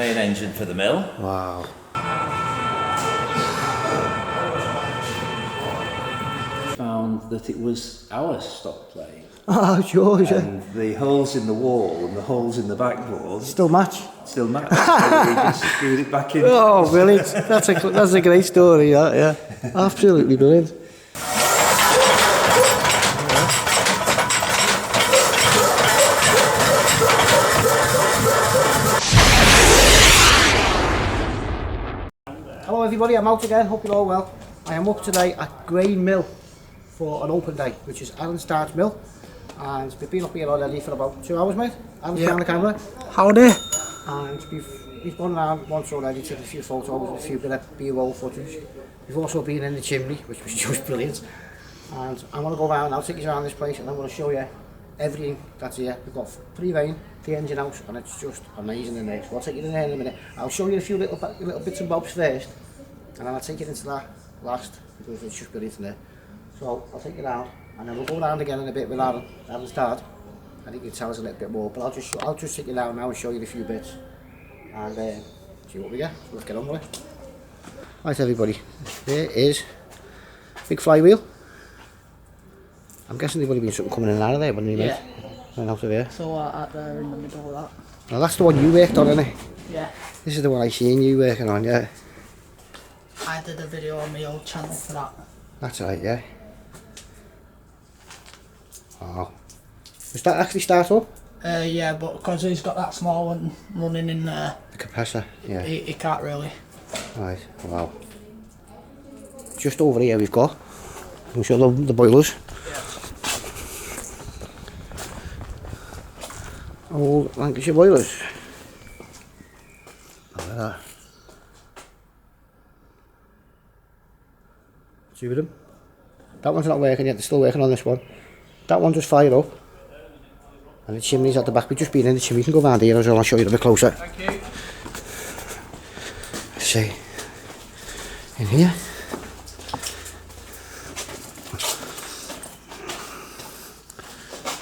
main engine for the mill. Wow. Found that it was our stock plate. Oh, sure, yeah. And the holes in the wall and the holes in the backboard Still match? still match. So we just screwed it back in. Oh, brilliant. That's a great story, that, yeah. Absolutely brilliant. Hello everybody, I'm out again, hope you're all well. I am up today at Grane Mill for an open day, which is Alan Start's mill. And we've been up here already for about 2 hours, mate. Alan's behind the camera. Howdy. And we've gone around once already, taken a few photos and a few bit of B-roll footage. We've also been in the chimney, which was just brilliant. And I'm going to go around now, take you around this place, and I'm going to show you everything that's here. We've got pre-rain, the engine house, and it's just amazing in there. So I'll take you in there in a minute. I'll show you a few little bits and bobs first, and then I'll take you into that last, because it's just brilliant in there. So I'll take you down, and then we'll go around again in a bit with Alan's dad. I think he can tell us a little bit more, but I'll just take you down now and show you a few bits, and see what we get. So let's get on with it. Right everybody, there is big flywheel. I'm guessing there's would have been something coming in and out of there, wouldn't it, mate? And out of here. So out there in the middle of that. Now that's the one you worked on, isn't it? Yeah. This is the one I seen you working on, yeah. I did a video on my old channel for that. That's right, yeah. Oh. Does that actually start up? Yeah, but because he's got that small one running in there, The compressor, yeah. he can't really. Right, wow. Just over here we've got, we'll show the boilers. Old Lancashire boilers. Look at that. Two of them. That one's not working yet, they're still working on this one. That one just fired up. And the chimney's at the back. We've just been in the chimney. You can go round here as well, I'll show you a bit closer. Thank you. Let's see. In here.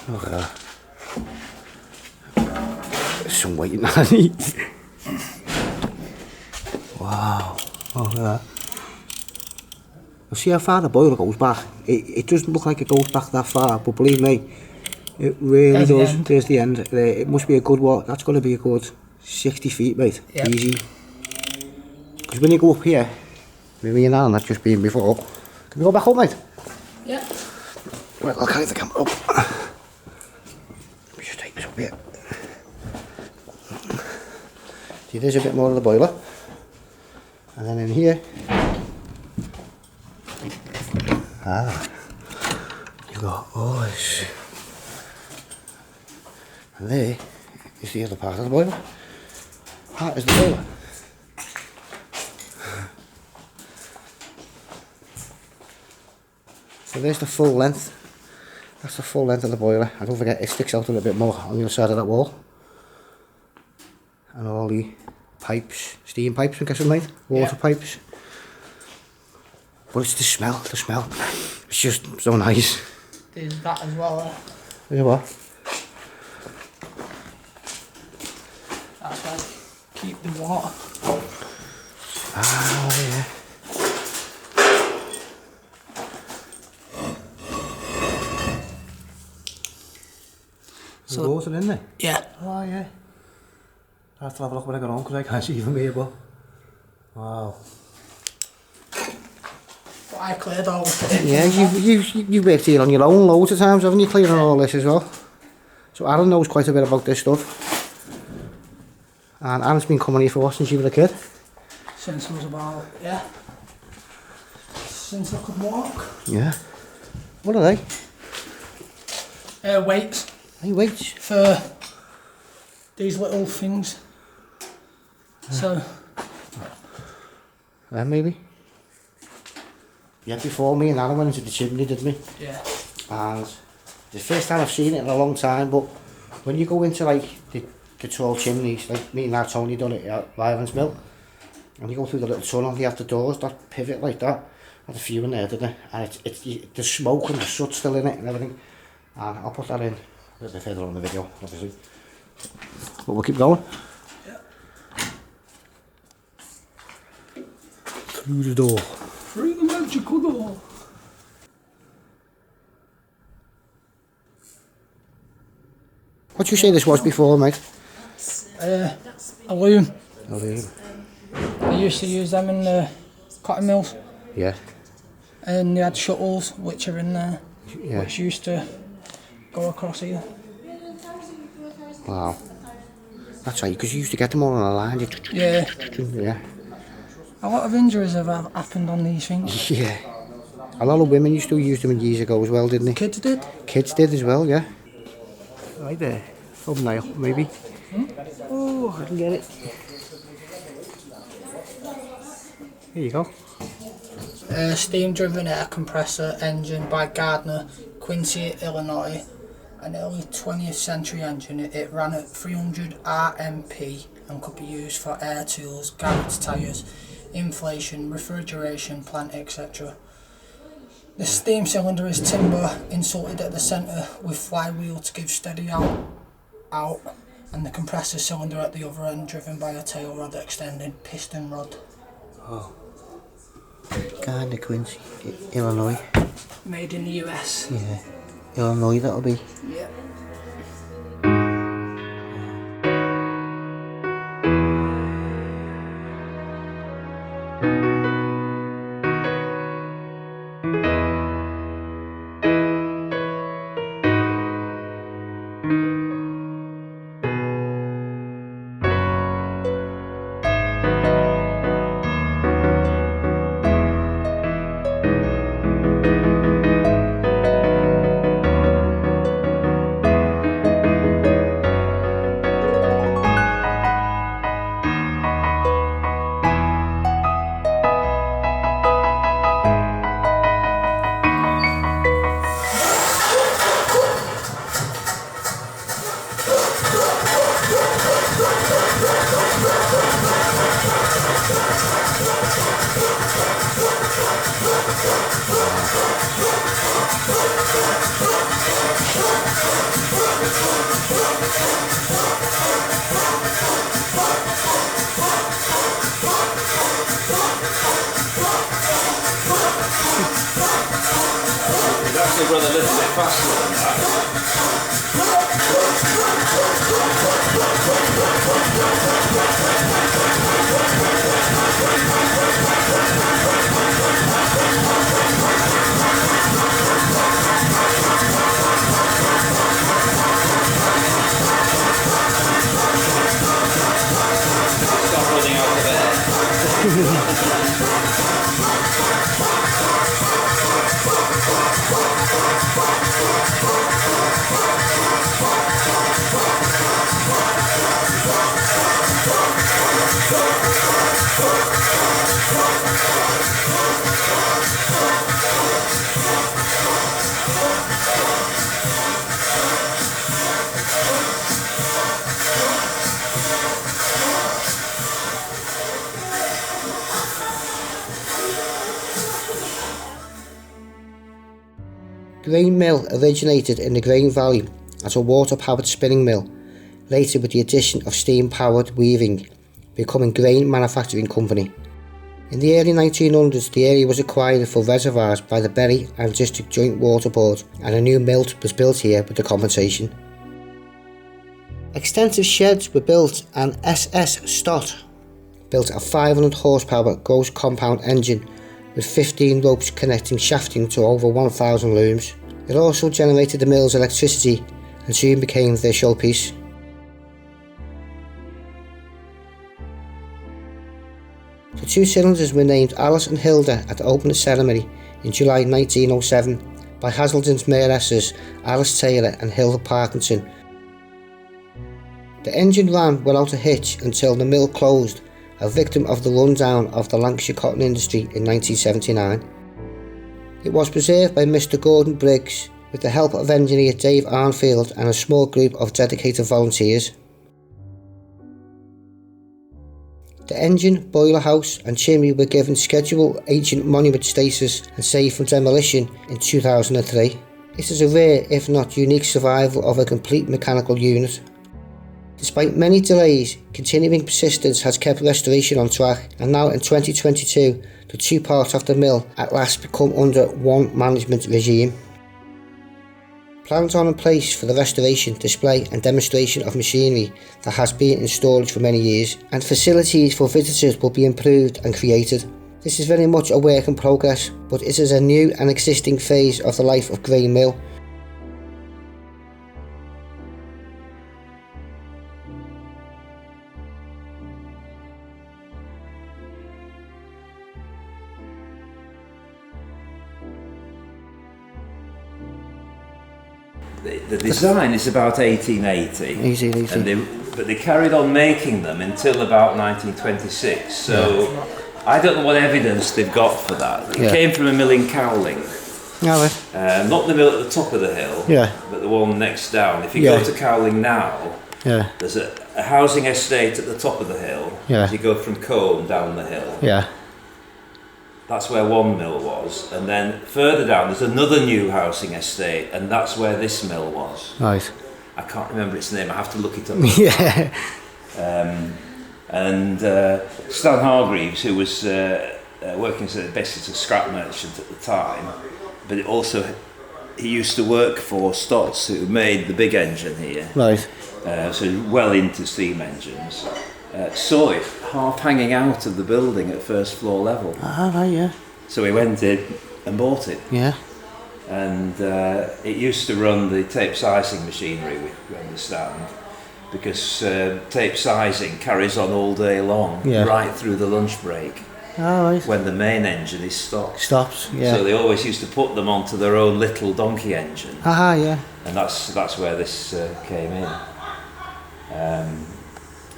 Look at that. There's some weight in that. Wow. Look at that. You'll see how far the boiler goes back. It doesn't look like it goes back that far, but believe me, it really does. There's the end. It must be a good what? That's going to be a good 60 feet, mate. Yep. Easy. Because when you go up here, with me and Alan, that's just been before. Can we go back up, mate? Yeah. Right, I'll carry the camera up. Let me just take this up here. See, there's a bit more of the boiler. And then in here, you've got all this. And there is the other part of the boiler. That is the boiler. So there's the full length. That's the full length of the boiler. And don't forget, it sticks out a little bit more on the other side of that wall. And all the pipes, steam pipes, I'm guessing, mate. Water pipes. But it's the smell. It's just so nice. There's that as well. There's what? That's why keep the water. Ah, yeah. So water in there? Yeah. Oh, yeah. I have to have a look when I get on because I can't see from here, but wow. But I cleared all of it. Yeah, you've worked here on your own loads of times, haven't you, clearing all this as well? So Aaron knows quite a bit about this stuff. And Aaron's been coming here for what, since you were a kid? Since I was about, since I could walk. Yeah. What are they? Weights. Hey, weights? For these little things. So. Maybe. Yeah, before me and Aaron went into the chimney, didn't we? Yeah. And the first time I've seen it in a long time, but when you go into like the tall chimneys, like me and that Tony done it at Rylands Mill, and you go through the little tunnel, you have the doors that pivot like that. Had a few in there, didn't it? And it's the smoke and the soot still in it and everything. And I'll put that in a little bit further on the video, obviously. But we'll keep going. Yeah. through the door. Through the magical door. What did you say this was before, mate? A loom. Oh, yeah. They used to use them in the cotton mills. Yeah. And they had shuttles which are in there, Yeah. which used to go across here. Wow. That's right, because you used to get them all on a line. Yeah. Yeah. A lot of injuries have happened on these things. Yeah. A lot of women used to use them years ago as well, didn't they? Kids did. Kids did as well, yeah. Right there. Thumbnail, maybe. Oh, I can get it. Here you go. Steam-driven air compressor engine by Gardner, Quincy, Illinois. An early 20th century engine. It ran at 300 RMP and could be used for air tools, garage tyres, inflation, refrigeration plant, etc. The steam cylinder is timber insulted at the centre with flywheel to give steady out, and the compressor cylinder at the other end driven by a tail rod extended piston rod. Oh. Gardner, Quincy, Illinois. Made in the US. Yeah. Illinois, that'll be. Yeah. Actually run a little bit faster than that. Stop running out of air. Grane mill originated in the Grane Valley as a water-powered spinning mill, later with the addition of steam-powered weaving, becoming Grane Manufacturing Company. In the early 1900s, the area was acquired for reservoirs by the Bury and District Joint Water Board, and a new mill was built here with the compensation. Extensive sheds were built, and SS STOTT built a 500 horsepower gross compound engine with 15 ropes connecting shafting to over 1,000 looms. It also generated the mill's electricity and soon became their showpiece. The two cylinders were named Alice and Hilda at the opening ceremony in July 1907 by Haslingden's mayoresses Alice Taylor and Hilda Parkinson. The engine ran without a hitch until the mill closed, a victim of the rundown of the Lancashire cotton industry in 1979. It was preserved by Mr. Gordon BRIGGS with the help of engineer Dave ARNFIELD and a small group of dedicated volunteers. The engine, boiler house and chimney were given scheduled ancient monument status and saved from demolition in 2003. This is a rare, if not unique, survival of a complete mechanical unit. Despite many delays, continuing persistence has kept restoration on track, and now in 2022, the two parts of the mill at last become under one management regime. Plans are in place for the restoration, display and demonstration of machinery that has been in storage for many years, and facilities for visitors will be improved and created. This is very much a work in progress, but it is a new and existing phase of the life of Grane Mill. The design is about 1880, but they carried on making them until about 1926. So I don't know what evidence they've got for that. It came from a mill in Cowling. Not the mill at the top of the hill, but the one next down. If you go to Cowling now, there's a housing estate at the top of the hill. As you go from Combe down the hill. That's where one mill was, and then further down there's another new housing estate, and that's where this mill was. Right. I can't remember its name. I have to look it up. Stan Hargreaves, who was working as basically a scrap merchant at the time, but also he used to work for STOTT, who made the big engine here. Right. So well into steam engines. Saw it half hanging out of the building at first floor level. Right, So we went in and bought it. And it used to run the tape sizing machinery, we understand, because tape sizing carries on all day long, right through the lunch break, when the main engine is stopped. So they always used to put them onto their own little donkey engine. And that's where this came in.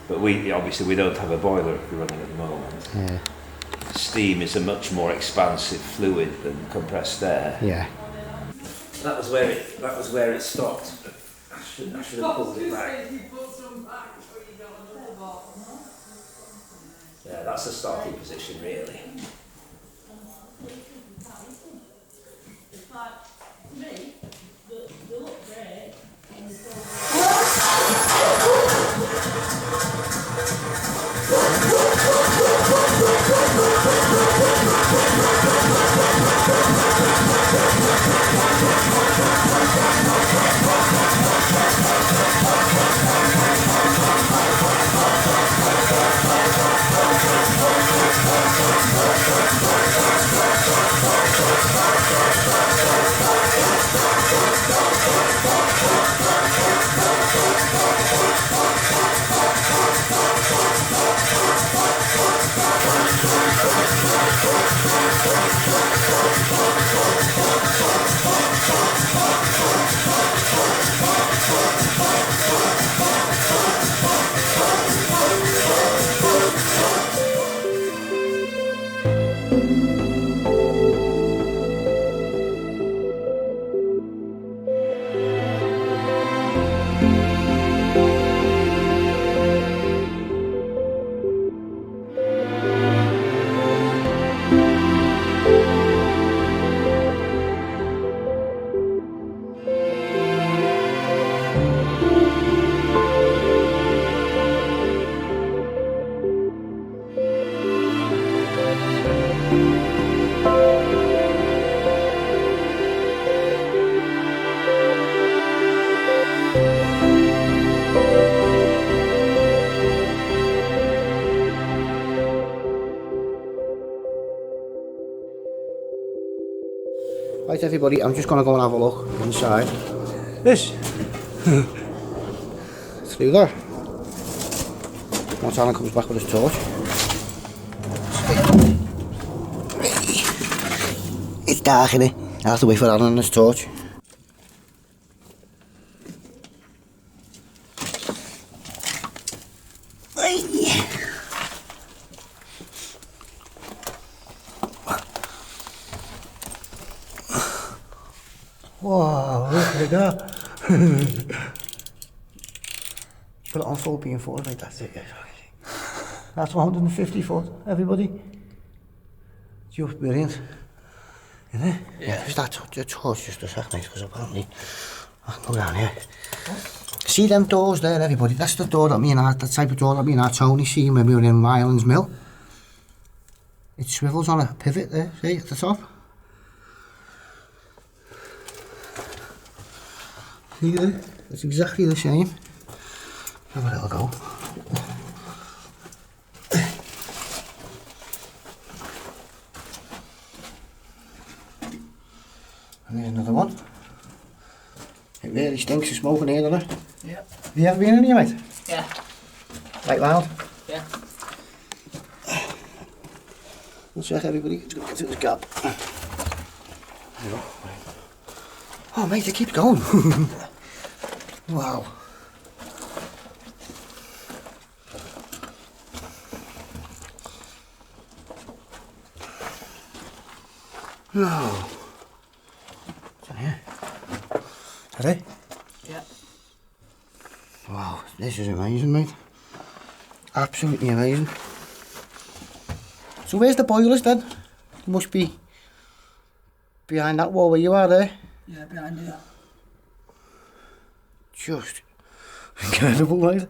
But we obviously don't have a boiler running at the moment. Steam is a much more expansive fluid than compressed air. That was where it stopped. I should have pulled it back. Yeah, that's the starting position really. Right everybody, I'm just going to go and have a look inside. This. Through there. Once Alan comes back with his torch. It's dark in it. I'll have to wait for Alan and his torch. Wow, look at that. Put it on full beam forward, like that's it. That's 150 foot, everybody. Just brilliant. Isn't it? Yeah. Just that torch just a sec, mate, because apparently Go down here. See them doors there, everybody? That's the door that the type of door that me and Tony seen when we were in Rylands Mill. It swivels on a pivot there, see, at the top. See there? It's exactly the same. Have a little go. And there's another one. It really stinks of smoke in here, doesn't it? Yeah. Have you ever been in here, mate? Yeah. Like loud? Yeah. One sec, everybody. Just gonna get through this gap. There you go. Oh, mate, it keeps going. Wow. No. What's in here? Is that it? Yeah. Wow, this is amazing, mate. Absolutely amazing. So where's the boilers then? It must be behind that wall where you are there. Yeah, behind you. Just incredible, mate.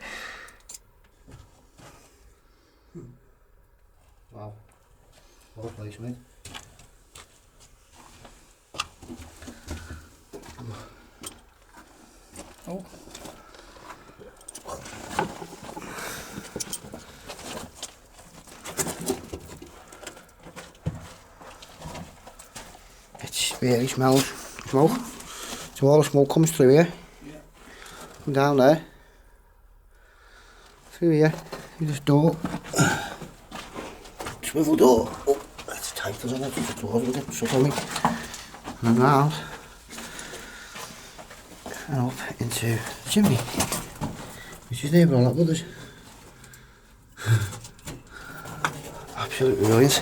Wow. What a place, mate. Oh. It really smells smoke. So all the smoke comes through here. Yeah. From down there. Through here. Through this door. Swivel door. Oh, that's tight, isn't it? The door's going to get shut on me. And around. And up into the chimney. Which is there with all that brothers. Absolutely brilliant.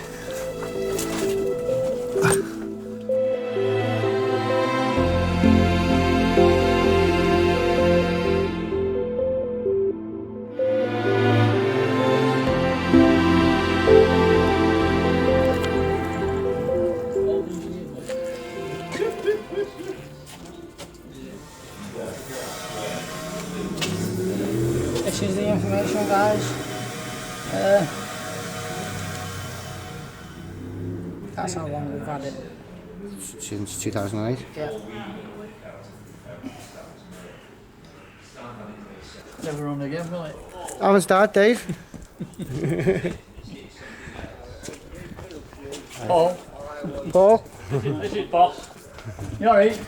This is the information, guys. That's how long we've had it. Since 2008. Yeah. Never run again, will it? Haven't started, Dave. Paul. Paul. This is boss. You alright?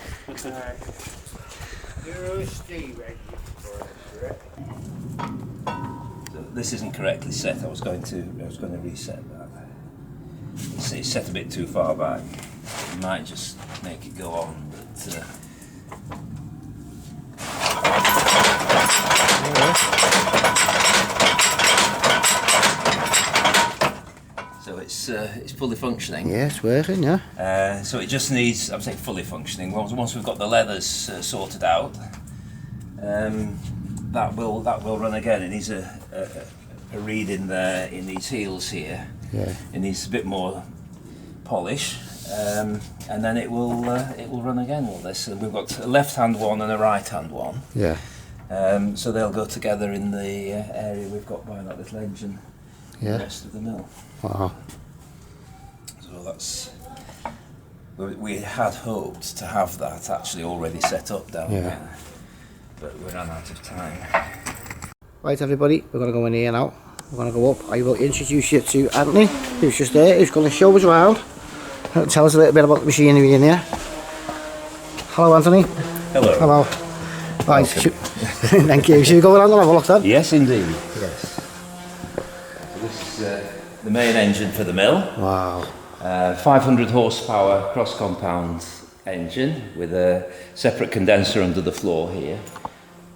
This isn't correctly set. I was going to reset that. It's set a bit too far back. You might just make it go on, but so it's fully functioning. Yeah, it's working, yeah. So it just needs, I'm saying fully functioning. Once we've got the leathers sorted out, that will run again. It needs a reed in there in these heels here. Yeah. It needs a bit more polish, and then it will run again. All this, and we've got a left-hand one and a right-hand one. Yeah. So they'll go together in the area we've got by that little engine. Yeah. The rest of the mill. Wow. So that's. We had hoped to have that actually already set up down there, but we ran out of time. Right, everybody, we're going to go in here now. We're going to go up. I will introduce you to Anthony, who's just there, who's going to show us around and tell us a little bit about the machinery in here. Hello, Anthony. Hello. Hello. Right, thank you. Should we go around and have a look then? Yes, indeed. Yes. This is the main engine for the mill. Wow. 500 horsepower cross-compound engine with a separate condenser under the floor here.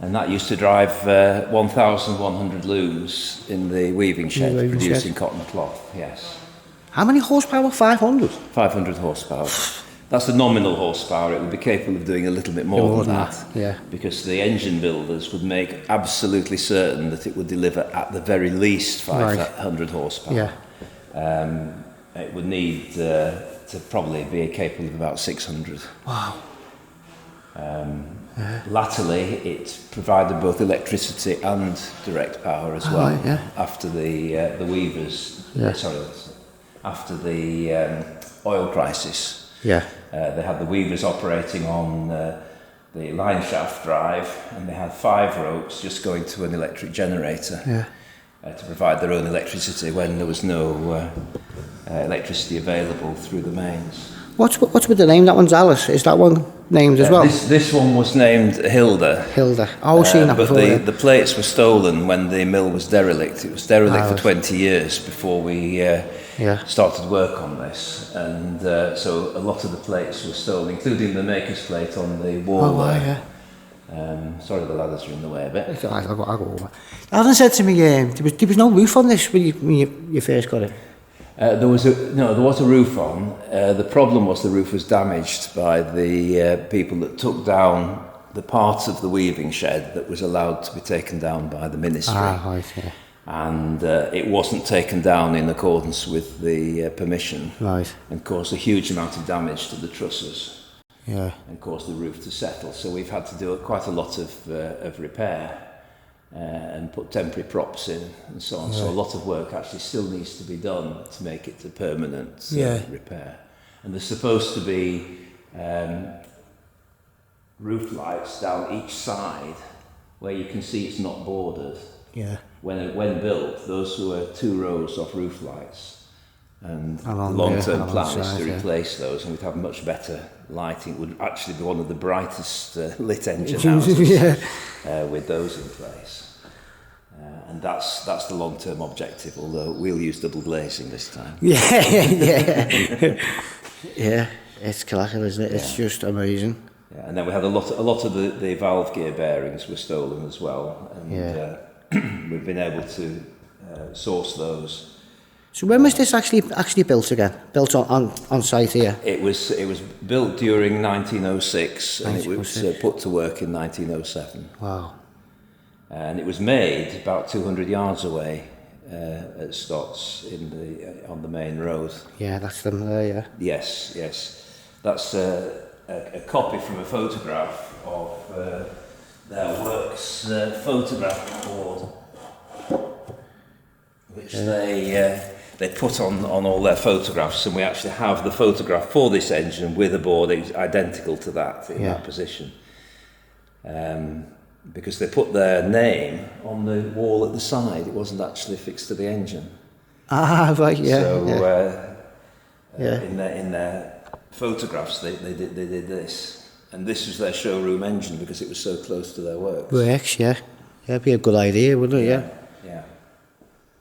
And that used to drive 1,100 looms in the weaving shed, producing cotton cloth, yes. How many horsepower? 500? 500 horsepower. That's the nominal horsepower. It would be capable of doing a little bit more than that. Yeah. Because the engine builders would make absolutely certain that it would deliver at the very least 500 horsepower. Yeah. It would need to probably be capable of about 600. Wow. Latterly, it provided both electricity and direct power as well. Right, yeah. After the weavers, Yeah. after the oil crisis, Yeah. they had the weavers operating on the line shaft drive, and they had 5 ropes just going to an electric generator to provide their own electricity when there was no electricity available through the mains. What's with the name? That one's Alice. Is that one named as well? This one was named Hilda. Hilda. Oh, I've seen that but before. the plates were stolen when the mill was derelict. It was derelict for 20 years before we started work on this, and so a lot of the plates were stolen, including the maker's plate on the wall there. Sorry, the ladders are in the way a bit. I'll go over. Alan said to me, there was no roof on this when you first got it. There was a roof on. The problem was the roof was damaged by the people that took down the part of the weaving shed that was allowed to be taken down by the ministry. Right, yeah. And it wasn't taken down in accordance with the permission. Right. And caused a huge amount of damage to the trusses. Yeah. And caused the roof to settle. So we've had to do quite a lot of repair. And put temporary props in and so on. So a lot of work actually still needs to be done to make it a permanent repair. And there's supposed to be roof lights down each side where you can see it's not bordered. Yeah. When built, those were 2 rows of roof lights. And the Along long-term the plan is side, to replace those, and we'd have much better lighting. It would actually be one of the brightest lit engine houses with those in place. And that's the long-term objective, although we'll use double glazing this time. Yeah. It's classic, isn't it? It's just amazing. Yeah, and then we had a lot of the valve gear bearings were stolen as well, and we've been able to source those. So when was this actually built again? Built on site here? It was built during 1906, and it was put to work in 1907. Wow. And it was made about 200 yards away at Stott's on the main road. Yeah, that's them there, yeah. Yes. That's a copy from a photograph of their works photograph board, which they put on all their photographs, and we actually have the photograph for this engine with a board identical to that in that position. Because they put their name on the wall at the side. It wasn't actually fixed to the engine. Ah, right, yeah. So in their photographs, they did this, and this was their showroom engine because it was so close to their works. Works, yeah. Yeah, be a good idea, wouldn't it? Yeah.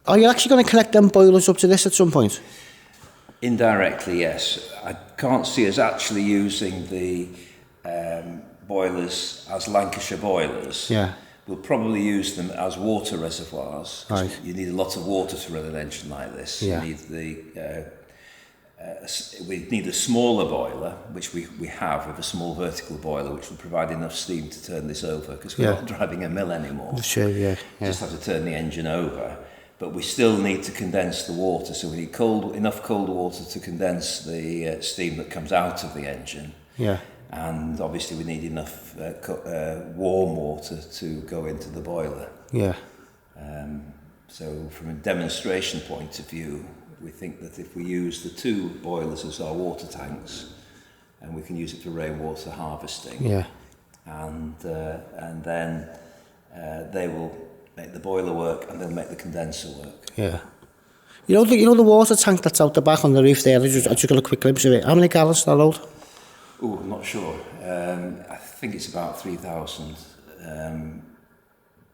Are you actually going to connect them boilers up to this at some point? Indirectly, yes. I can't see us actually using the boilers as Lancashire boilers. Yeah. We'll probably use them as water reservoirs. Right. You need a lot of water to run an engine like this. Yeah. You need we need a smaller boiler, which we have with a small vertical boiler, which will provide enough steam to turn this over, because we're not driving a mill anymore. Sure, yeah. Just have to turn the engine over. But we still need to condense the water, so we need enough cold water to condense the steam that comes out of the engine. Yeah. And obviously we need enough warm water to go into the boiler. Yeah. So from a demonstration point of view, we think that if we use the 2 boilers as our water tanks, and we can use it for rainwater harvesting, and then they will make the boiler work, and they'll make the condenser work. Yeah. You know the water tank that's out the back on the roof there. I just got a quick glimpse of it. How many gallons is that hold? Oh, I'm not sure. I think it's about 3,000.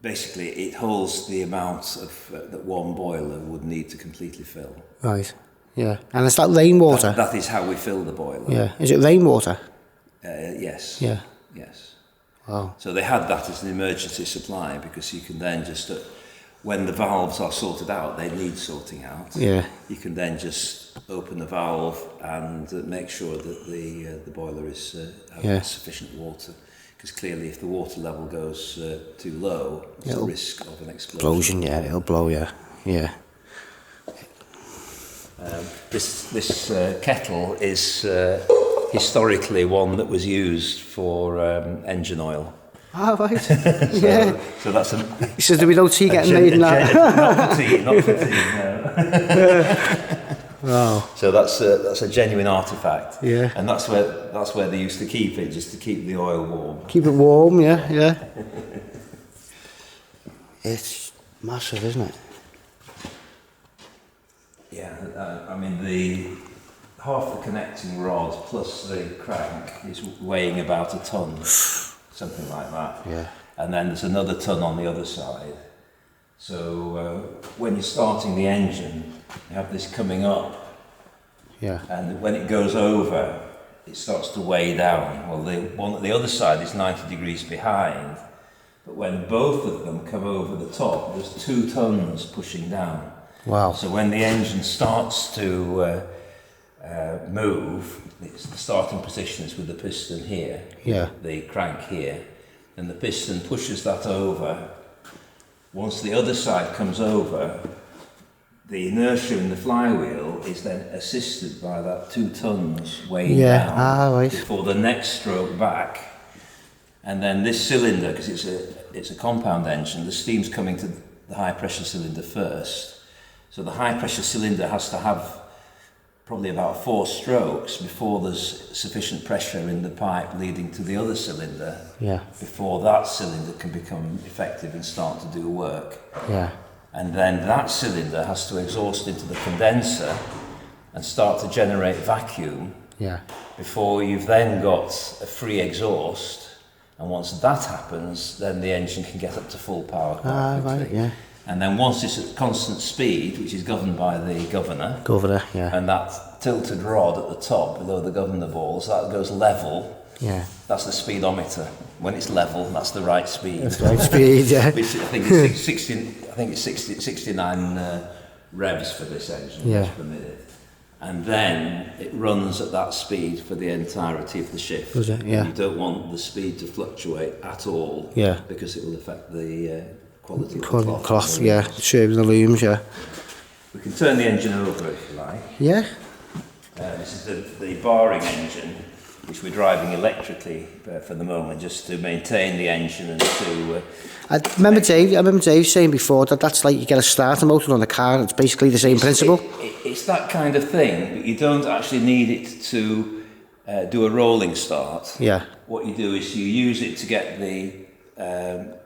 Basically, it holds the amount of that one boiler would need to completely fill. Right. Yeah. And is that rainwater? That is how we fill the boiler. Yeah. Is it rainwater? Yes. Yeah. Yes. Wow. So they had that as an emergency supply, because you can then just, when the valves are sorted out, they need sorting out. Yeah. You can then just open the valve and make sure that the boiler is has sufficient water. Because clearly, if the water level goes too low, there's a risk of an explosion. Yeah, it'll blow, yeah. This kettle is historically one that was used for engine oil. Ah, right. Yeah. So that's a... He says, there be no tea getting made in that. Not for tea, no. Wow. So that's a genuine artefact. Yeah. And that's where they used to keep it, just to keep the oil warm. Keep it warm, yeah. It's massive, isn't it? Yeah, I mean, the half the connecting rod plus the crank is weighing about a ton, something like that. Yeah. And then there's another ton on the other side. So when you're starting the engine, you have this coming up. Yeah. And when it goes over, it starts to weigh down. Well, the one at the other side is 90 degrees behind. But when both of them come over the top, there's 2 tons pushing down. Wow. So when the engine starts to move, the starting position is with the piston here, the crank here, and the piston pushes that over. Once the other side comes over, the inertia in the flywheel is then assisted by that 2 tons weighing down before the next stroke back. And then this cylinder, because it's a compound engine, the steam's coming to the high pressure cylinder first. So the high pressure cylinder has to have probably about 4 strokes before there's sufficient pressure in the pipe leading to the other cylinder, before that cylinder can become effective and start to do work. Yeah. And then that cylinder has to exhaust into the condenser and start to generate vacuum before you've then got a free exhaust. And once that happens, then the engine can get up to full power quite quickly. Right, yeah. And then once it's at constant speed, which is governed by the governor, and that tilted rod at the top below the governor balls, that goes level. Yeah. That's the speedometer. When it's level, that's the right speed. That's the right speed, yeah. Which I think it's 69 revs for this engine per minute. And then it runs at that speed for the entirety of the shift. Does it? Yeah. You don't want the speed to fluctuate at all, because it will affect the quality of the cloth. Serving the looms, We can turn the engine over if you like. Yeah. This is the barring engine, which we're driving electrically for the moment, just to maintain the engine and to... I remember Dave saying before that that's like you get a starter motor on a car, it's basically the same principle. It's that kind of thing, but you don't actually need it to do a rolling start. Yeah. What you do is you use it to get the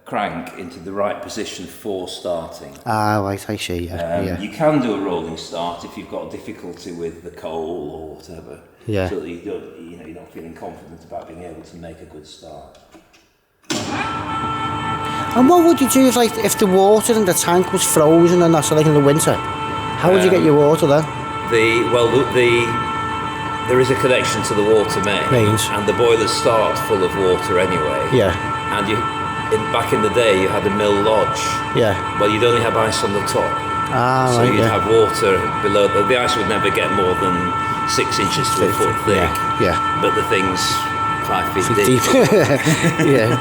crank into the right position for starting. Ah, right, I see, You can do a rolling start if you've got difficulty with the coal or whatever. Yeah. So that you're not feeling confident about being able to make a good start. And what would you do if the water in the tank was frozen and that's like in the winter? How would you get your water then? There is a connection to the water mains, and the boilers start full of water anyway. Yeah. And back in the day, you had a mill lodge. Yeah. Well, you'd only have ice on the top. Ah, so you'd have water below. The ice would never get more than 6 inches to a foot thick. Yeah. But the thing's 5 feet deep. Yeah.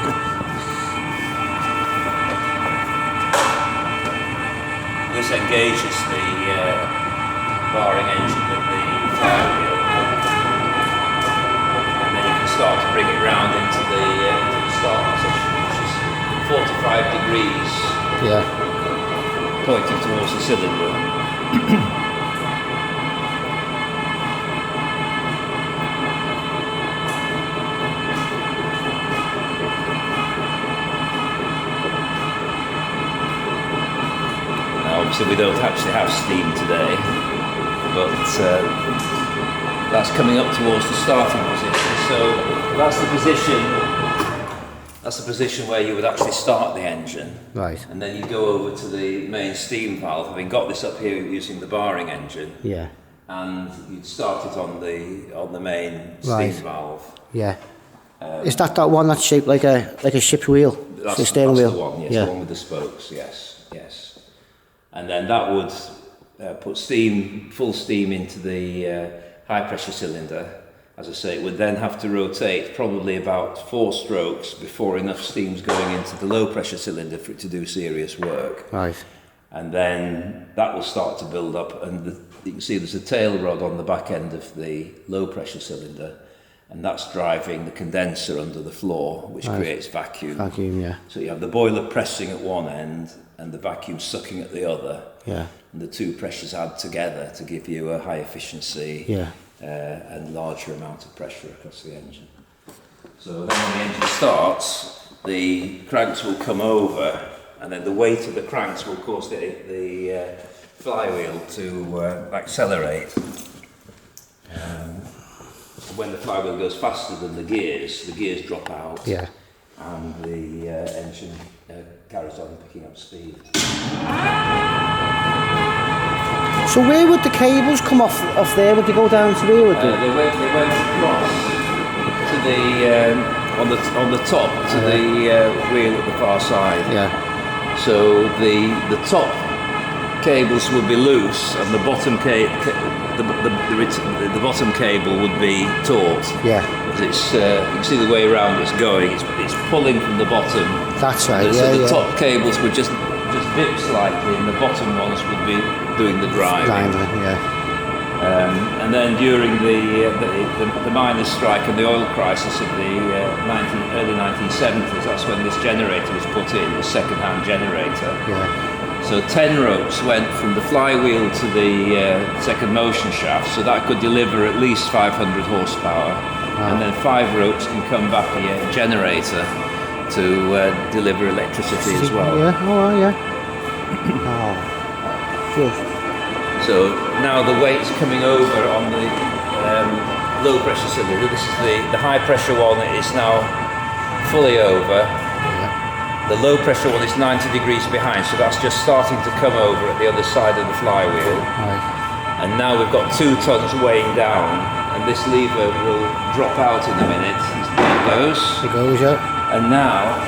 This engages the barring engine with the flywheel, and then you can start to bring it round into the start position, which is 45 degrees, pointing towards the cylinder. Obviously we don't actually have steam today, but that's coming up towards the starting position. So that's the position where you would actually start the engine. Right. And then you go over to the main steam valve, having got this up here using the barring engine. Yeah. And you'd start it on the main steam valve. Yeah. Is that one that's shaped like a ship's wheel? That's the steering wheel. The one, yes, the one with the spokes, yes. And then that would put full steam into the high pressure cylinder. As I say, it would then have to rotate probably about 4 strokes before enough steam's going into the low pressure cylinder for it to do serious work. Right. And then that will start to build up, and you can see there's a tail rod on the back end of the low pressure cylinder, and that's driving the condenser under the floor, which creates vacuum. Vacuum, yeah. So you have the boiler pressing at one end and the vacuum sucking at the other. Yeah. And the two pressures add together to give you a high efficiency and larger amount of pressure across the engine. So then when the engine starts, the cranks will come over, and then the weight of the cranks will cause the flywheel to accelerate. When the flywheel goes faster than the gears drop out. Yeah. And the engine carries on picking up speed. So where would the cables come off there? Would they go down to where would they? They went across to the on the top to the wheel at the far side. Yeah. So the top cables would be loose, and the bottom the bottom cable would be taut. Yeah. It's you can see the way around it's going. It's pulling from the bottom. That's right. So the top cables would just dip slightly, and the bottom ones would be doing the driving. And then during the miners' strike and the oil crisis of the early 1970s, that's when this generator was put in, the second-hand generator. Yeah. So 10 ropes went from the flywheel to the second motion shaft, so that could deliver at least 500 horsepower. Wow. And then 5 ropes can come back via a generator to deliver electricity as well. Yeah, oh yeah. Oh, good. So now the weight's coming over on the low pressure cylinder. This is the high pressure one is now fully over. Yeah. The low pressure one is 90 degrees behind, so that's just starting to come over at the other side of the flywheel. Right. And now we've got 2 tons weighing down, and this lever will drop out in a minute. There it goes. It goes, yeah. And now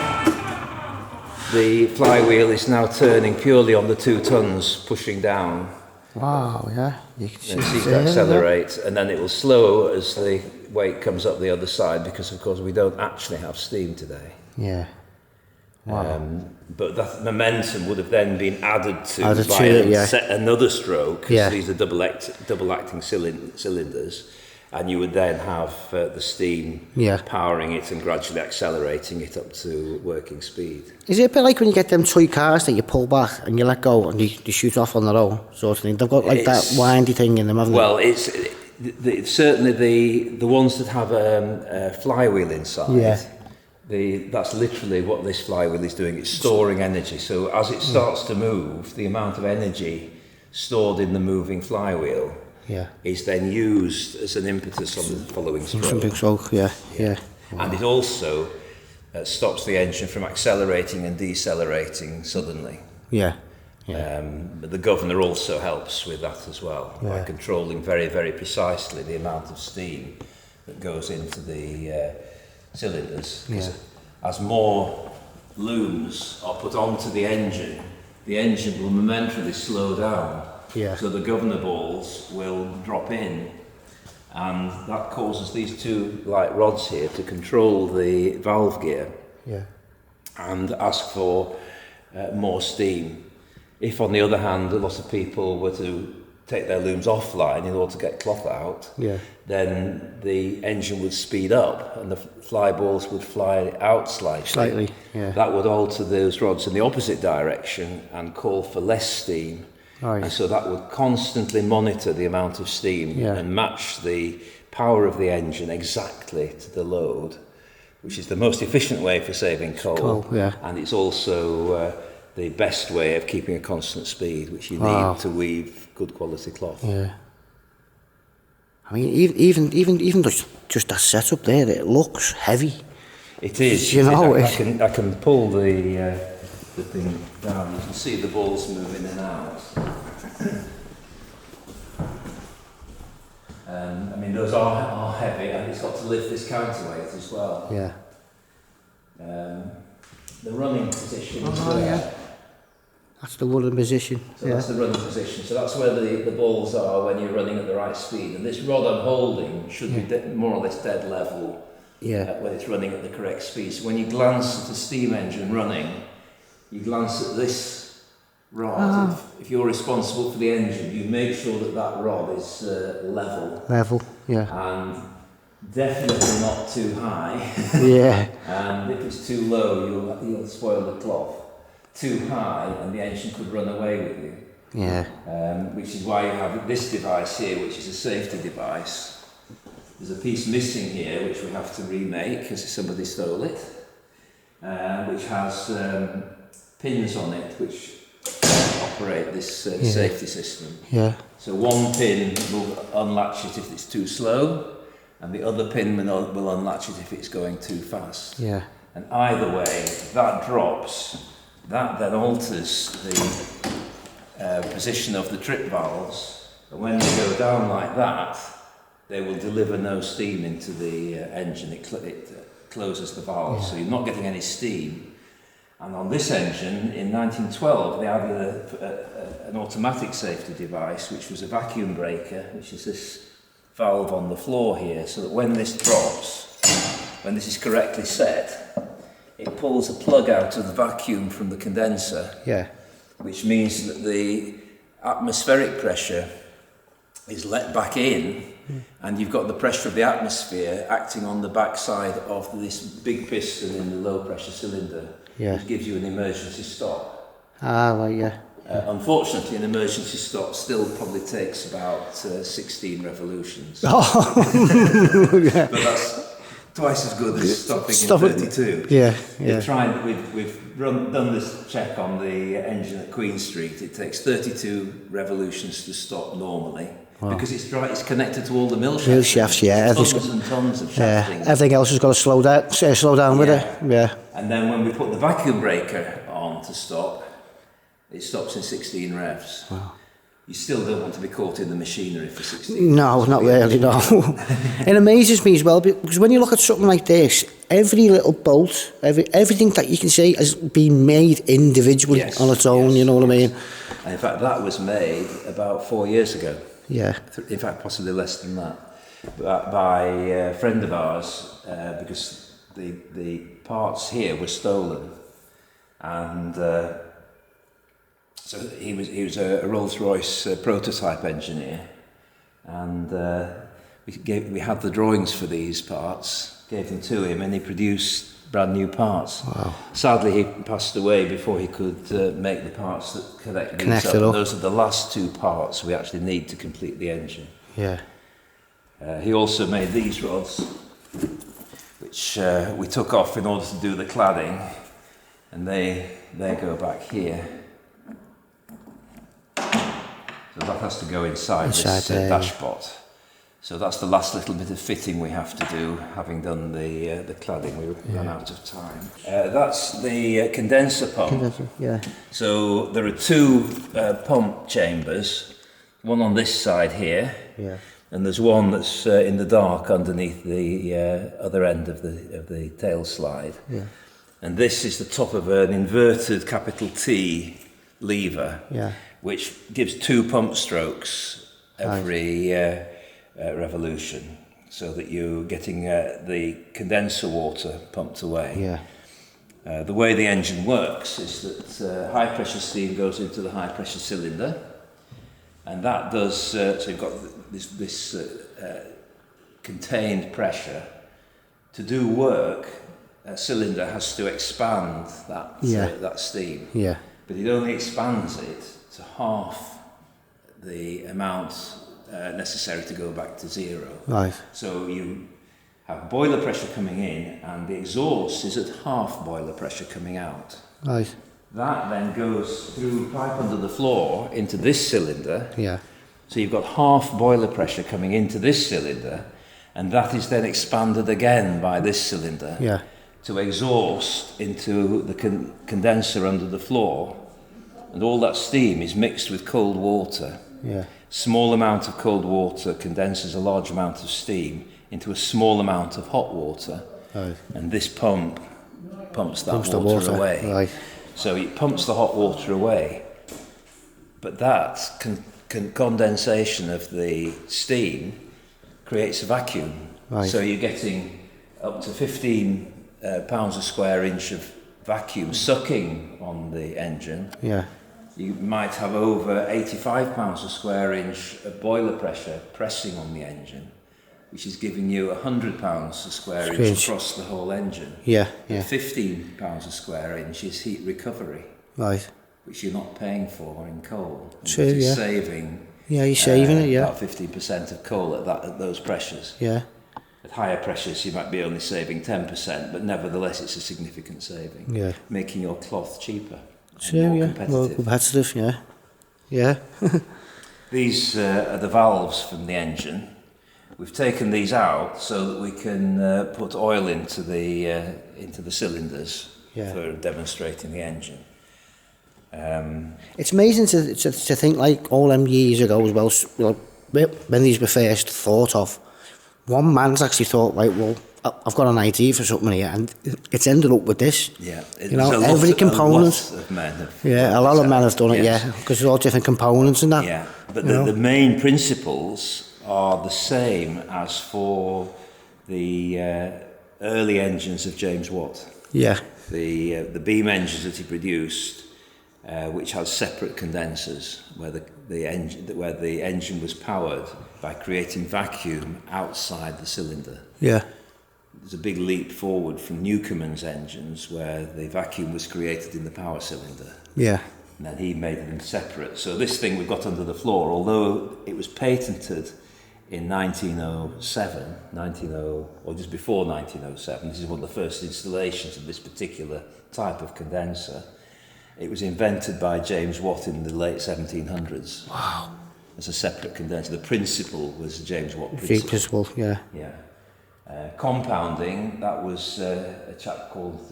the flywheel is now turning purely on the 2 tons pushing down. Wow, yeah. You can see it accelerate, and then it will slow as the weight comes up the other side, because of course we don't actually have steam today. Yeah. Wow. But that momentum would have then been added to another stroke, because these are double acting cylinders, and you would then have the steam powering it and gradually accelerating it up to working speed. Is it a bit like when you get them toy cars that you pull back and you let go and they shoot off on their own sort of thing? They've got like that windy thing in them, haven't they? Well, it's certainly the ones that have a flywheel inside. Yeah. That's literally what this flywheel is doing. It's storing energy. So as it starts to move, the amount of energy stored in the moving flywheel is then used as an impetus on the following stroke. Yeah. Wow. And it also stops the engine from accelerating and decelerating suddenly. But the governor also helps with that as well, by controlling very, very precisely the amount of steam that goes into the cylinders. As more looms are put onto the engine will momentarily slow down. So the governor balls will drop in, and that causes these 2 light rods here to control the valve gear and ask for more steam. If on the other hand a lot of people were to take their looms offline in order to get cloth out, then the engine would speed up and the fly balls would fly out slightly. That would alter those rods in the opposite direction and call for less steam. And so that would constantly monitor the amount of steam and match the power of the engine exactly to the load, which is the most efficient way for saving coal. And it's also the best way of keeping a constant speed, which you need to weave good quality cloth. I mean, even just that setup there, it looks heavy. It is. You know, I can pull the thing down. You can see the balls move in and out. I mean, those are heavy, and it's got to lift this counterweight as well. The running position is there. That's the running position. So that's the running position. So that's where the balls are when you're running at the right speed. And this rod I'm holding should be more or less dead level when it's running at the correct speed. So when you glance at the steam engine running, you glance at this rod. If you're responsible for the engine, you make sure that rod is level. And Definitely not too high. Yeah. And if it's too low, you'll spoil the cloth. Too high, and the engine could run away with you. Yeah. Which is why you have this device here, which is a safety device. There's a piece missing here, which we have to remake because somebody stole it, which has pins on it, which operate this safety system. Yeah. So one pin will unlatch it if it's too slow, and the other pin will unlatch it if it's going too fast. Yeah. And either way, if that drops, that then alters the position of the trip valves, and when they go down like that, they will deliver no steam into the engine. It closes the valve, so you're not getting any steam. And on this engine, in 1912, they added an automatic safety device, which was a vacuum breaker, which is this valve on the floor here, so that when this drops, when this is correctly set, it pulls a plug out of the vacuum from the condenser, which means that the atmospheric pressure is let back in, and you've got the pressure of the atmosphere acting on the backside of this big piston in the low pressure cylinder, which gives you an emergency stop. Unfortunately, an emergency stop still probably takes about 16 revolutions. But that's twice as good as stopping in 32. We've done this check on the engine at Queen Street. It takes 32 revolutions to stop normally. Because it's connected to all the mill shafts. Mill shafts, Tons and tons of shafting. Everything else has got to slow down with it. Yeah. And then when we put the vacuum breaker on to stop, it stops in 16 revs. Wow. You still don't want to be caught in the machinery for 16 No, not really, no. It amazes me as well, because when you look at something like this, every little bolt, everything that you can see has been made individually on its own, you know what I mean? And in fact, that was made about 4 years ago. Yeah. In fact, possibly less than that. By a friend of ours, because the parts here were stolen. And so he was a Rolls-Royce prototype engineer, and we had the drawings for these parts, gave them to him, and he produced brand new parts. Wow. Sadly, he passed away before he could make the parts that connect these up. Those are the last two parts we actually need to complete the engine. Yeah. He also made these rods, which we took off in order to do the cladding, and they go back here. So that has to go inside this dashpot. So that's the last little bit of fitting we have to do, having done the cladding. We ran out of time. That's the condenser pump. So there are two pump chambers, one on this side here, and there's one that's in the dark underneath the other end of the tail slide. And this is the top of an inverted capital T lever, which gives 2 pump strokes every revolution, so that you're getting the condenser water pumped away. The way the engine works is that high pressure steam goes into the high pressure cylinder, and that does, so you've got this contained pressure. To do work, a cylinder has to expand that steam, but it only expands it to half the amount necessary to go back to zero. So you have boiler pressure coming in, and the exhaust is at half boiler pressure coming out. That then goes through pipe under the floor into this cylinder. So you've got half boiler pressure coming into this cylinder, and that is then expanded again by this cylinder to exhaust into the condenser under the floor, and all that steam is mixed with cold water. Small amount of cold water condenses a large amount of steam into a small amount of hot water, and this pump pumps that water away. So it pumps the hot water away, but that condensation of the steam creates a vacuum. So you're getting up to 15 pounds a square inch of vacuum sucking on the engine. You might have over 85 pounds a square inch of boiler pressure pressing on the engine, which is giving you £100 a square inch across the whole engine. Yeah, yeah. £15 a square inch is heat recovery. Right. Which you're not paying for in coal. True, it's yeah. Saving. Yeah, you're saving it, yeah. About 15% of coal at those pressures. Yeah. At higher pressures, you might be only saving 10%, but nevertheless, it's a significant saving. Yeah. Making your cloth cheaper. True, more yeah. competitive. More competitive, yeah. Yeah. These are the valves from the engine. We've taken these out so that we can put oil into the cylinders for demonstrating the engine. It's amazing to think, like, all them years ago as well, you know, when these were first thought of, one man's actually thought, right, well, I've got an idea for something here, and it's ended up with this. Yeah, you know, every component. A lot of men have a lot of men have done it, yeah, because they're all different components and that. Yeah, but the main principles are the same as for the early engines of James Watt. Yeah. The beam engines that he produced, which has separate condensers, where the engine was powered by creating vacuum outside the cylinder. Yeah. There's a big leap forward from Newcomen's engines, where the vacuum was created in the power cylinder. Yeah. And then he made them separate. So this thing we've got under the floor, although it was patented in 1907, or just before 1907, this is one of the first installations of this particular type of condenser. It was invented by James Watt in the late 1700s. Wow. As a separate condenser. The principle was the James Watt principle. Yeah. Yeah. Compounding, that was a chap called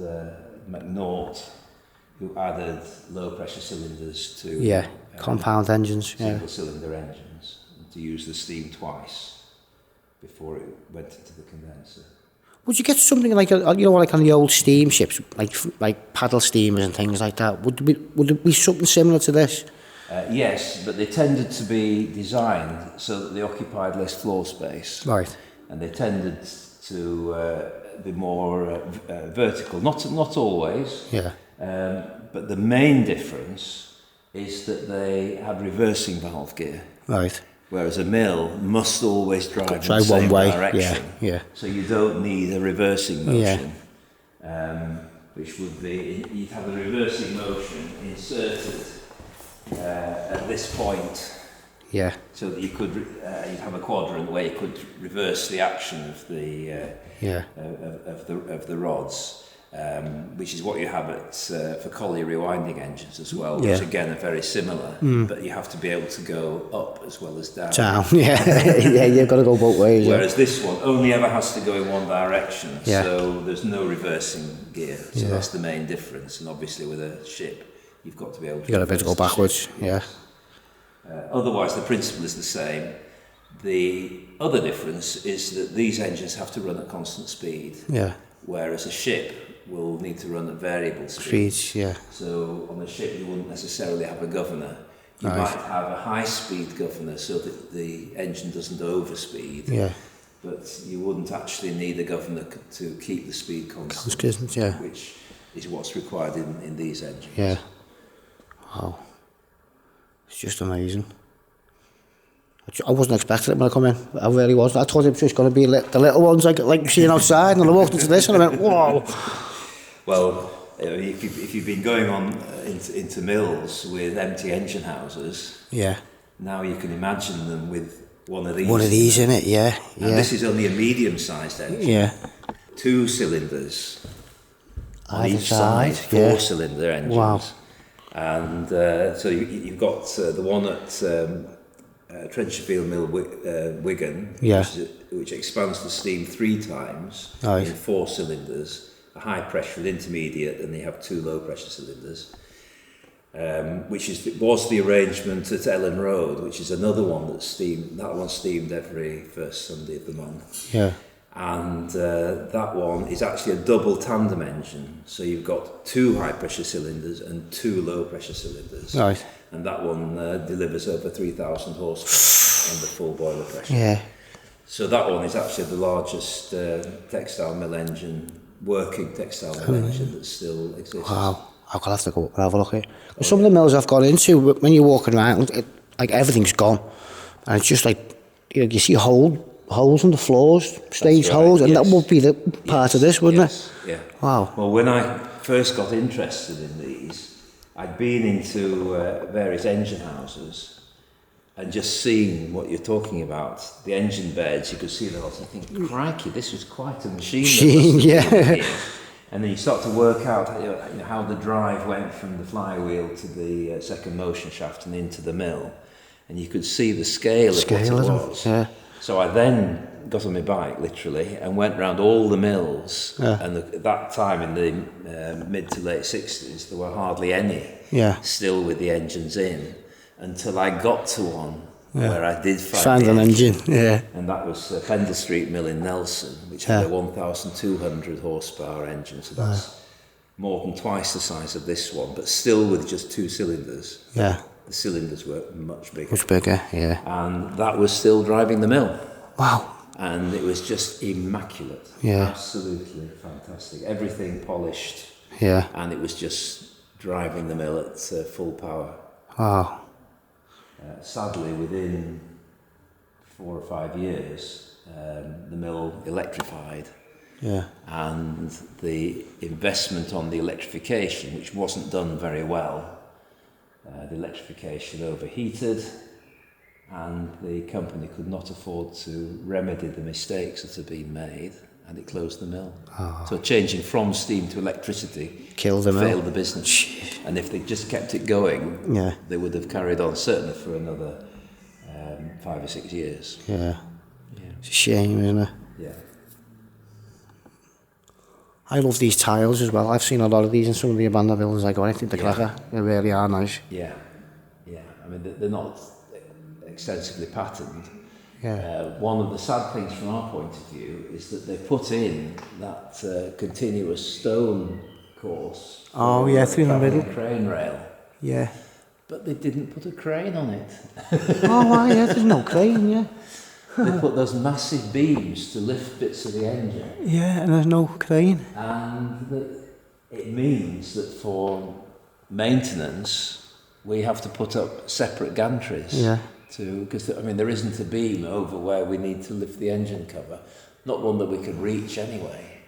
McNaught, who added low pressure cylinders to compound engines, single cylinder engines, to use the steam twice before it went into the condenser. Would you get something like like on the old steamships, like paddle steamers and things like that? Would it be something similar to this? Yes, but they tended to be designed so that they occupied less floor space. Right. And they tended to be more vertical. Not always. Yeah. But the main difference is that they had reversing valve gear. Right. Whereas a mill must always drive in the one same way direction. Yeah. So you don't need a reversing motion. Which would be, you'd have a reversing motion inserted at this point. Yeah. So that you could, you'd have a quadrant where you could reverse the action of the of the rods, which is what you have at for colliery winding engines as well, which again are very similar. But you have to be able to go up as well as down. Down, yeah, you've got to go both ways. Whereas this one only ever has to go in one direction, Yeah. so there's no reversing gear. So that's the main difference. And obviously with a ship, you've got to be able to. You got to be able to go backwards. Yeah. Otherwise, the principle is the same. The other difference is that these engines have to run at constant speed, whereas a ship will need to run at variable speed. So on a ship, you wouldn't necessarily have a governor. You might have a high-speed governor so that the engine doesn't overspeed, but you wouldn't actually need a governor to keep the speed constant, which is what's required in these engines. Yeah. Wow. It's just amazing. I wasn't expecting it when I come in. I really wasn't. I thought it was just going to be the little ones like you're seeing outside, and I walked into this and I went, whoa. Well, if you've been going on into mills with empty engine houses, now you can imagine them with one of these. One of these in it, yeah. And this is only a medium-sized engine. Yeah. 2 cylinders on Either each side, 4-cylinder engines. Wow. And so you've got the one at Trencherfield Mill, Wigan, which expands the steam 3 times in 4 cylinders, a high pressure, an intermediate, and they have 2 low pressure cylinders, which was the arrangement at Ellen Road, which is another one that one steamed every first Sunday of the month. Yeah. And that one is actually a double tandem engine, so you've got 2 high pressure cylinders and 2 low pressure cylinders. Right. And that one delivers over 3,000 horsepower under full boiler pressure. Yeah. So that one is actually the largest textile mill engine, working textile mill engine that still exists. Wow. I'll have to go up and have a look at it. Some of the mills I've gone into, when you're walking around, like everything's gone. And it's just like, you see holes in the floors, stage holes, and that would be the part of this, wouldn't it? Yeah. Wow. Well, when I first got interested in these, I'd been into various engine houses and just seeing what you're talking about, the engine beds, you could see the lots. I think, crikey, this was quite a machine. Yeah. And then you start to work out how the drive went from the flywheel to the second motion shaft and into the mill. And you could see the scale of what it was. Yeah. So I then got on my bike, literally, and went round all the mills. Yeah. And at that time, in the mid to late 60s, there were hardly any still with the engines in, until I got to one where I did find an engine. Yeah. And that was Pender Street Mill in Nelson, which had a 1,200 horsepower engine. So that's more than twice the size of this one, but still with just 2 cylinders. Yeah. The cylinders were much bigger. Much bigger, yeah. And that was still driving the mill. Wow. And it was just immaculate. Yeah. Absolutely fantastic. Everything polished. Yeah. And it was just driving the mill at full power. Wow. Sadly, within 4 or 5 years, the mill electrified. Yeah. And the investment on the electrification, which wasn't done very well, the electrification overheated, and the company could not afford to remedy the mistakes that had been made, and it closed the mill. Oh. So changing from steam to electricity failed the business. Jeez. And if they just kept it going, they would have carried on certainly for another 5 or 6 years. Yeah. It's a shame, isn't it? Yeah. I love these tiles as well. I've seen a lot of these in some of the abandoned buildings I go. I think they're clever. They really are nice. Yeah. I mean, they're not extensively patterned. Yeah. One of the sad things from our point of view is that they put in that continuous stone course. Oh yeah, through the middle. Crane rail. Yeah. But they didn't put a crane on it. Oh wow, yeah, there's no crane, yeah. They put those massive beams to lift bits of the engine. Yeah, and there's no crane. And it means that for maintenance, we have to put up separate gantries. Yeah. Because I mean, there isn't a beam over where we need to lift the engine cover. Not one that we could reach anyway.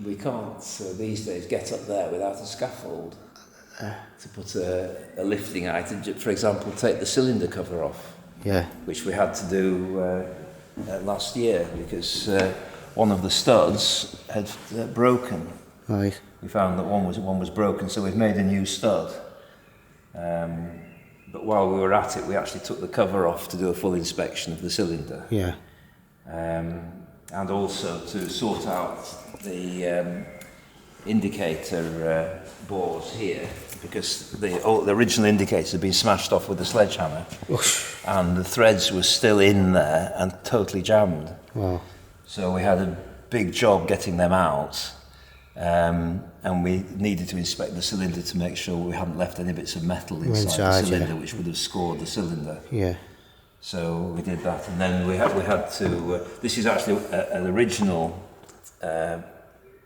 We can't, these days, get up there without a scaffold to put a lifting item. For example, take the cylinder cover off. Yeah. Which we had to do last year because one of the studs had broken. Right. We found that one was broken, so we've made a new stud. But while we were at it, we actually took the cover off to do a full inspection of the cylinder. Yeah. And also to sort out the indicator boards here, because the original indicators had been smashed off with a sledgehammer. Oof. And the threads were still in there and totally jammed. Wow. So we had a big job getting them out, and we needed to inspect the cylinder to make sure we hadn't left any bits of metal inside the cylinder, which would have scored the cylinder. Yeah. So we did that, and then we had to. This is actually an original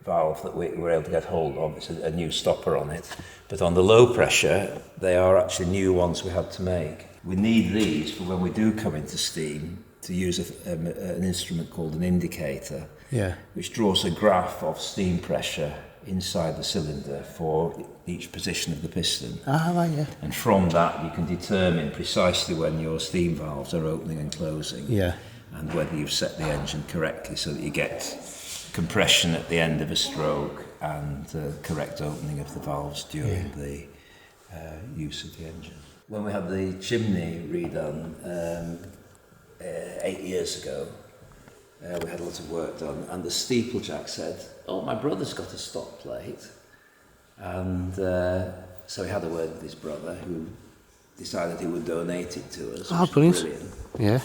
valve that we were able to get hold of. It's a new stopper on it, but on the low pressure, they are actually new ones we had to make. We need these for when we do come into steam to use an instrument called an indicator, which draws a graph of steam pressure inside the cylinder for each position of the piston. Ah, right, yeah. And from that, you can determine precisely when your steam valves are opening and closing. Yeah. And whether you've set the engine correctly so that you get compression at the end of a stroke and correct opening of the valves during the use of the engine. When we had the chimney redone 8 years ago, we had a lot of work done, and the steeplejack said, "Oh, my brother's got a stop plate," and so he had a word with his brother, who decided he would donate it to us. Oh, brilliant! Yeah.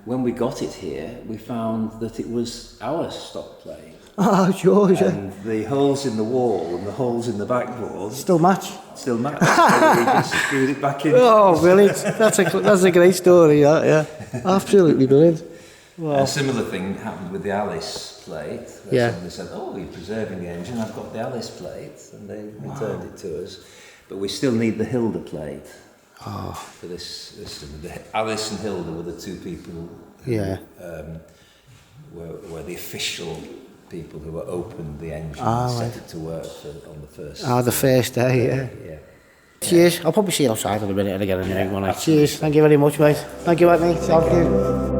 When we got it here, we found that it was our stop plate. Oh, sure, yeah. And the holes in the wall and the holes in the backboard still match. So we just screwed it back in. Oh, brilliant! That's a great story. Yeah. Absolutely brilliant. Wow. A similar thing happened with the Alice plate. Somebody said, "Oh, you're preserving the engine. I've got the Alice plate," and they returned it to us. But we still need the HILDA plate for this system. Alice and HILDA were the two people were the official people who opened the engine and set it to work on the first. The first day, yeah. Cheers. I'll probably see you outside in a minute and again anyway, won't I? Cheers. Thank you very much, mate. Thank you, mate. Thank you.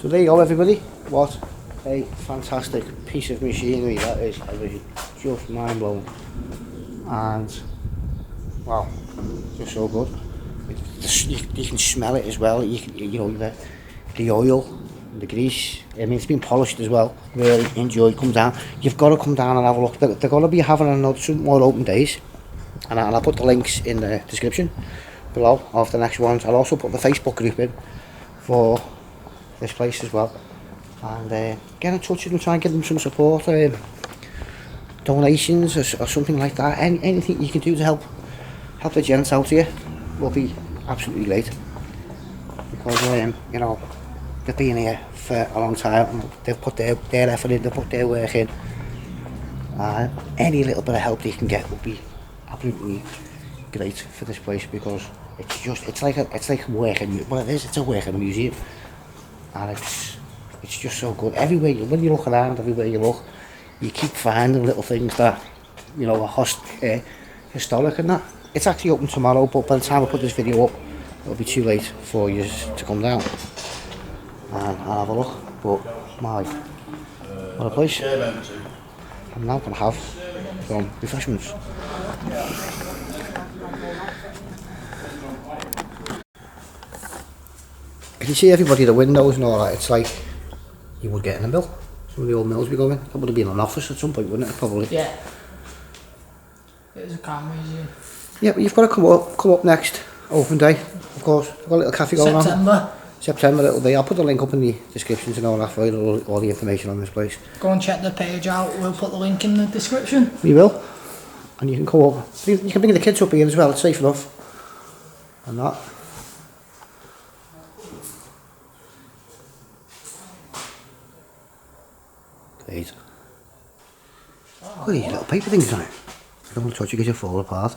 So there you go, everybody. What a fantastic piece of machinery that is. I was just mind blown, and wow, just so good. You can smell it as well. You know the oil, the grease. I mean, it's been polished as well. Really enjoyed. Come down. You've got to come down and have a look. They're going to be having some more open days, and I'll put the links in the description below of the next ones. I'll also put the Facebook group in for this place as well, and get in touch with them, try and give them some support, donations or something like that. Anything you can do to help the gents out here will be absolutely great, because you know, they've been here for a long time. They've put their effort in, they've put their work in. Any little bit of help they can get would be absolutely great for this place, because it's like a working, well, it's a working museum, and it's just so good. Everywhere when you look around, everywhere you look, you keep finding little things that, you know, are historic and that. It's actually open tomorrow, but by the time I put this video up, it'll be too late for you to come down and have a look. But my, what a place. I'm now going to have some refreshments. Can you see everybody, the windows and all that? It's like you would get in a mill. Some of the old mills we go in. That would have been an office at some point, wouldn't it? Probably. Yeah. It was a car museum. Yeah, but you've got to come up next open day, of course. I've got a little cafe going on. September it'll be. I'll put the link up in the descriptions and all that for you, all the information on this place. Go and check the page out. We'll put the link in the description. We will. And you can come up. You can bring the kids up here as well. It's safe enough. And that. Great. Look at these little paper things on it. I don't want to touch it because you fall apart.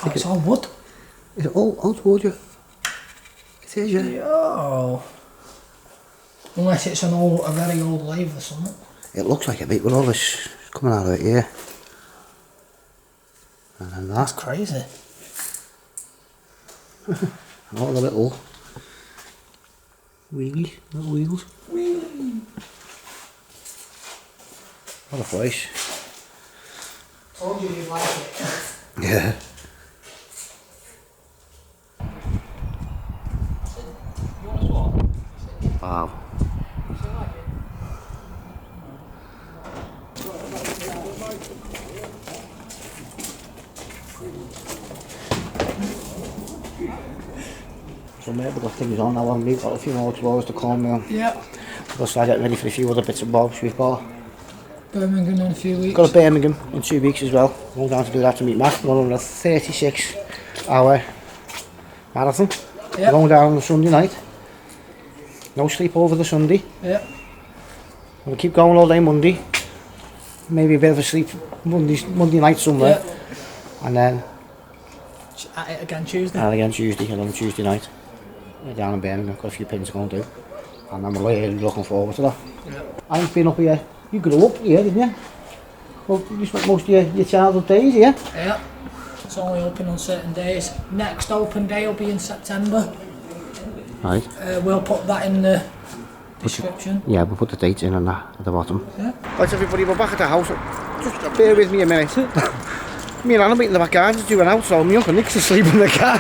Oh, it's all wood. Is it all wood? Yeah. It is, yeah. Yo. Unless it's a very old lathe or something. It looks like it, mate, with all this coming out of it, yeah. And then that's crazy. All the little wheels. Wheelie. What a place. Told you you'd like it. Yeah. You want a swap? Wow. So maybe we've got things on now, haven't we? Got a few more clothes to come now. Yeah. We'll start getting ready for a few other bits and bobs we've got. Birmingham in a few weeks. Got a Birmingham in 2 weeks as well. Going down to do that to meet Matt. We're on a 36-hour marathon. Yep. Going down on the Sunday night. No sleep over the Sunday. Yeah. We'll keep going all day Monday. Maybe a bit of a sleep Monday night somewhere. Yeah. And then At it again Tuesday. and again Tuesday, and on Tuesday night. Down in Birmingham, got a few pins to go and do. And I'm really looking forward to that. Yeah. I ain't been up here. You grew up here, didn't you? Well, you spent most of your childhood days here. Yeah. It's only open on certain days. Next open day will be in September. Right. We'll put that in the description. Yeah, we'll put the dates in on that at the bottom. Yeah. Right, everybody, we're back at the house. Just bear with me a minute. Me and Anna meet in the back garden to do an out, so my uncle Nick's asleep in the car.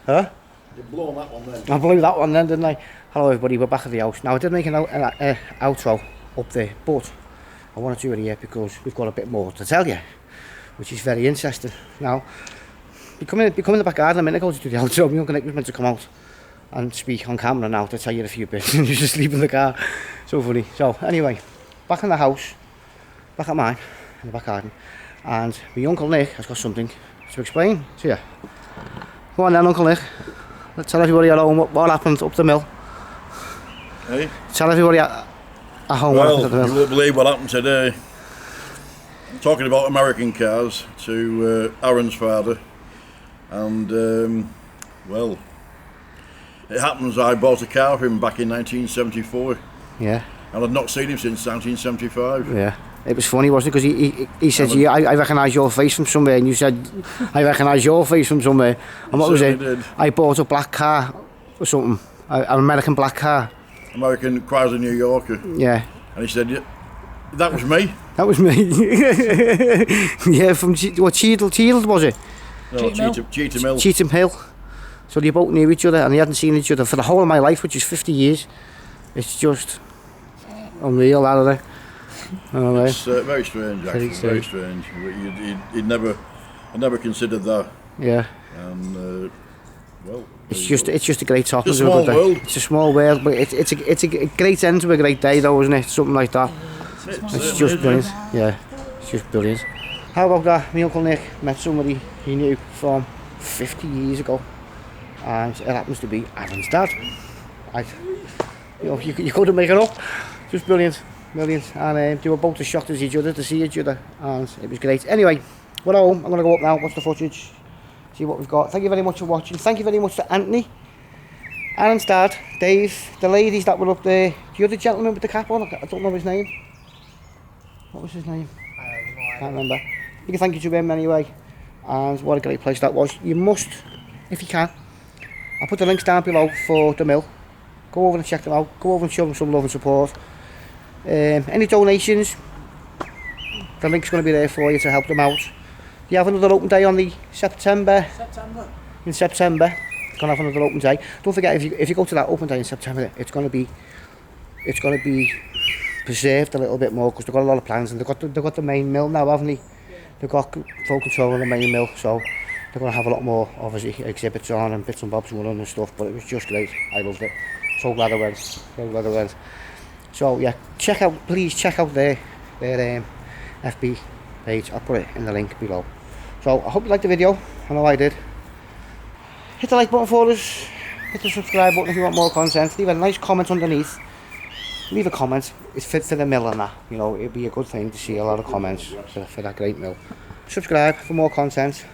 Huh? You blown that one then. I blew that one then, didn't I? Hello everybody, we're back at the house. Now I did make an outro up there, but I want to do it here because we've got a bit more to tell you, which is very interesting. Now, we come in the back garden a minute ago to do the outro. My uncle Nick was meant to come out and speak on camera now to tell you a few bits, and he's asleep in the car. So funny. So anyway, back in the house, back at mine, in the back garden, and my uncle Nick has got something to explain to you. Go on then, Uncle Nick. Let's tell everybody at home what happened up the mill. Hey? Tell everybody at home what happened at the Well, mill. you won't believe what happened today. Talking about American cars to Aaron's father, and well, it happens I bought a car for him back in 1974, Yeah, and I've not seen him since 1975. yeah. It was funny, wasn't it? Because he said, yeah, I recognise your face from somewhere, and you said, I recognise your face from somewhere. And what was it? Did. I bought a black car or something, an American black car. American Chrysler New Yorker, Yeah, and he said, yeah, that was me. that was me. Yeah, from Cheadle, was it? No, Cheetham Hill. Cheetham Hill. So they both knew each other, and they hadn't seen each other for the whole of my life, which is 50 years. It's just unreal, that, isn't it? It's very strange, actually. Very strange. You'd never considered that. Yeah. And well, It's just a great topic. It's a small world. It's a small world, but it's a great end to a great day, though, isn't it? Something like that. It's just brilliant. Yeah, it's just brilliant. How about that? My Uncle Nick met somebody he knew from 50 years ago, and it happens to be Aaron's dad. You couldn't make it up. Just brilliant. Brilliant. And they were both as shocked as each other to see each other, and it was great. Anyway, we're home. I'm going to go up now, watch the footage, see what we've got. Thank you very much for watching. Thank you very much to Anthony, Aaron's dad, Dave, the ladies that were up there, the other gentleman with the cap on, I don't know his name. What was his name? Can't remember. You can thank you to him anyway, and what a great place that was. You must, if you can, I'll put the links down below for the mill. Go over and check them out, go over and show them some love and support. Any donations, the link's going to be there for you to help them out. You have another open day on the September. In September, you're going to have another open day. Don't forget, if you go to that open day in September, it's going to be preserved a little bit more, because they've got a lot of plans, and they've got the main mill now, haven't they? They've got full control of the main mill, so they're going to have a lot more, obviously, exhibits on and bits and bobs going on and stuff. But it was just great. I loved it. So glad I went. So glad I went. So yeah, please check out their FB page. I'll put it in the link below. So I hope you liked the video. I know I did. Hit the like button for us. Hit the subscribe button if you want more content. Leave a nice comment underneath. Leave a comment. It's fit for the mill and that. You know, it'd be a good thing to see a lot of comments for that great mill. Subscribe for more content.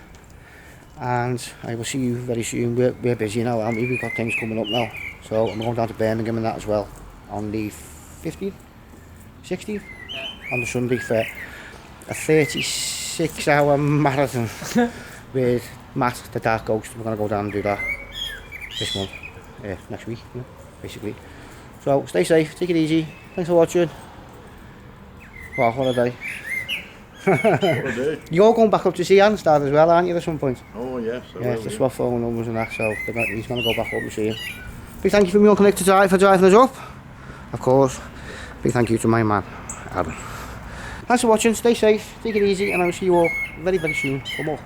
And I will see you very soon. We're busy now, aren't we? We've got things coming up now. So I'm going down to Birmingham and that as well on the 15th, 16th, on the Sunday for a 36-hour marathon with Matt, the Dark Ghost. We're going to go down and do that this month, next week, you know, basically. So stay safe, take it easy. Thanks for watching. Wow, what a day. You're going back up to see Anstad as well, aren't you, at some point? Oh yes, I Yeah, will, to swap phone numbers and that, so he's going to go back up and see him. Big thank you from your Connected Drive for driving us up. Of course, big thank you to my man, Adam. Thanks for watching, stay safe, take it easy, and I will see you all very, very soon for more.